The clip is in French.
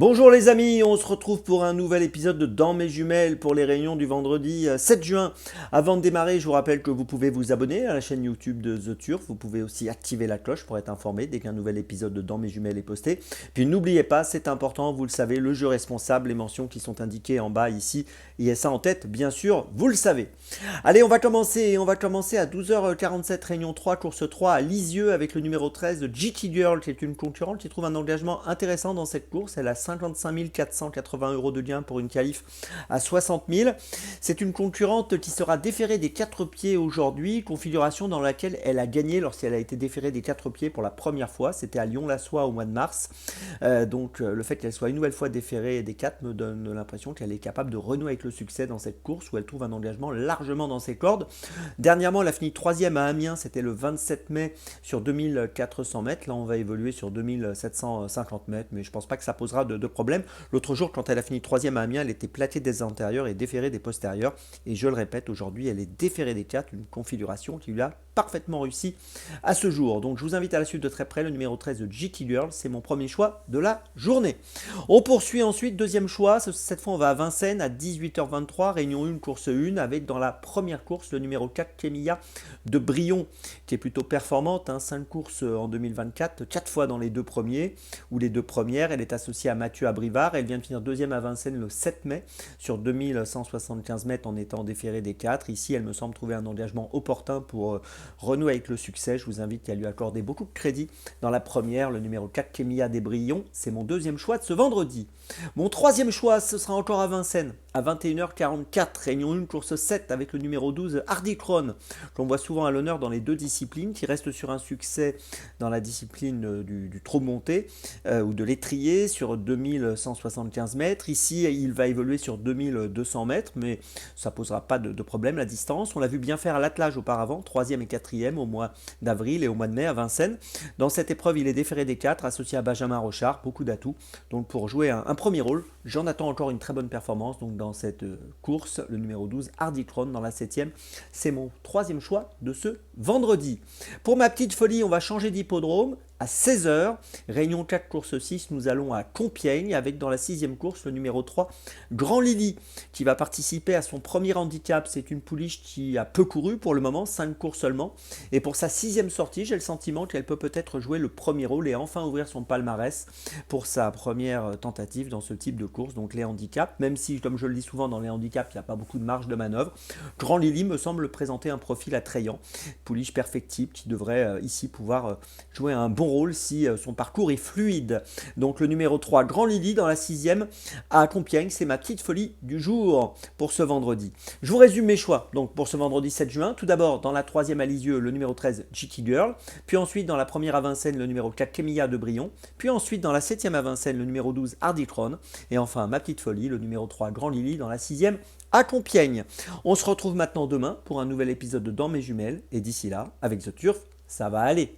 Bonjour les amis, on se retrouve pour un nouvel épisode de Dans mes jumelles pour les réunions du vendredi 7 juin. Avant de démarrer, je vous rappelle que vous pouvez vous abonner à la chaîne YouTube de The Turf. Vous pouvez aussi activer la cloche pour être informé dès qu'un nouvel épisode de Dans mes jumelles est posté. Puis n'oubliez pas, c'est important, vous le savez, le jeu responsable, les mentions qui sont indiquées en bas ici. Il y a ça en tête, bien sûr, vous le savez. Allez, on va commencer à 12h47, réunion 3, course 3 à Lisieux avec le numéro 13 de GT Girl, qui est une concurrente qui trouve un engagement intéressant dans cette course. Elle a 55 480 euros de gain pour une qualif à 60 000. C'est une concurrente qui sera déférée des 4 pieds aujourd'hui, configuration dans laquelle elle a gagné lorsqu'elle a été déférée des 4 pieds pour la première fois. C'était à Lyon-la-Soie au mois de mars. Le fait qu'elle soit une nouvelle fois déférée des 4 me donne l'impression qu'elle est capable de renouer avec le succès dans cette course où elle trouve un engagement largement dans ses cordes. Dernièrement, elle a fini 3e à Amiens, c'était le 27 mai sur 2400 mètres. Là, on va évoluer sur 2750 mètres, mais je ne pense pas que ça posera de problème. L'autre jour, quand elle a fini 3e à Amiens, elle était platée des antérieurs et déférée des postérieurs. Et je le répète, aujourd'hui, elle est déférée des 4, une configuration qui lui a parfaitement réussi à ce jour. Donc, je vous invite à la suite de très près. Le numéro 13 de GT Girl, c'est mon premier choix de la journée. On poursuit ensuite, deuxième choix. Cette fois, on va à Vincennes à 18h23, réunion 1, course 1, avec dans la première course le numéro 4, Kémia de Brion, qui est plutôt performante. 5 courses en 2024, 4 fois dans les 2 premiers, ou les 2 premières. Elle est associée à Mathieu Abrivard. Elle vient de finir deuxième à Vincennes le 7 mai, sur 2175 mètres en étant déférée des 4. Ici, elle me semble trouver un engagement opportun pour renouer avec le succès. Je vous invite à lui accorder beaucoup de crédit dans la première. Le numéro 4, Kémia des Brion, c'est mon deuxième choix de ce vendredi. Mon troisième choix, ce sera encore à Vincennes, à 21h44, réunion 1, course 7, avec le numéro 12, Hardy Krone, qu'on voit souvent à l'honneur dans les 2 disciplines, qui reste sur un succès dans la discipline du trot monté, ou de l'étrier, sur 2175 mètres. Ici, il va évoluer sur 2200 mètres, mais ça ne posera pas de problème, la distance. On l'a vu bien faire à l'attelage auparavant, 3e et 4e au mois d'avril et au mois de mai à Vincennes. Dans cette épreuve, il est déféré des 4, associé à Benjamin Rochard, beaucoup d'atouts. Donc pour jouer un premier rôle, j'en attends encore une très bonne performance. Donc dans cette course, le numéro 12, Hardy Krone, dans la 7e, c'est mon troisième choix de ce vendredi. Pour ma petite folie, on va changer d'hippodrome. À 16h, réunion 4, course 6, nous allons à Compiègne avec dans la 6e course le numéro 3, Grand Lily, qui va participer à son premier handicap. C'est une pouliche qui a peu couru pour le moment, 5 courses seulement. Et pour sa 6e sortie, j'ai le sentiment qu'elle peut peut-être jouer le premier rôle et enfin ouvrir son palmarès pour sa première tentative dans ce type de course, donc les handicaps. Même si, comme je le dis souvent, dans les handicaps, il n'y a pas beaucoup de marge de manœuvre. Grand Lily me semble présenter un profil attrayant, pouliche perfectible qui devrait ici pouvoir jouer un bon rôle si son parcours est fluide. Donc le numéro 3, Grand Lily, dans la 6e à Compiègne, c'est ma petite folie du jour pour ce vendredi. Je vous résume mes choix donc pour ce vendredi 7 juin. Tout d'abord, dans la 3e à Lisieux, le numéro 13, GT Girl. Puis ensuite, dans la première à Vincennes, le numéro 4, Kémia de Brion. Puis ensuite, dans la 7e à Vincennes, le numéro 12, Hardy Krone. Et enfin, ma petite folie, le numéro 3, Grand Lily, dans la 6e à Compiègne. On se retrouve maintenant demain pour un nouvel épisode de Dans mes jumelles. Et d'ici là, avec The Turf, ça va aller.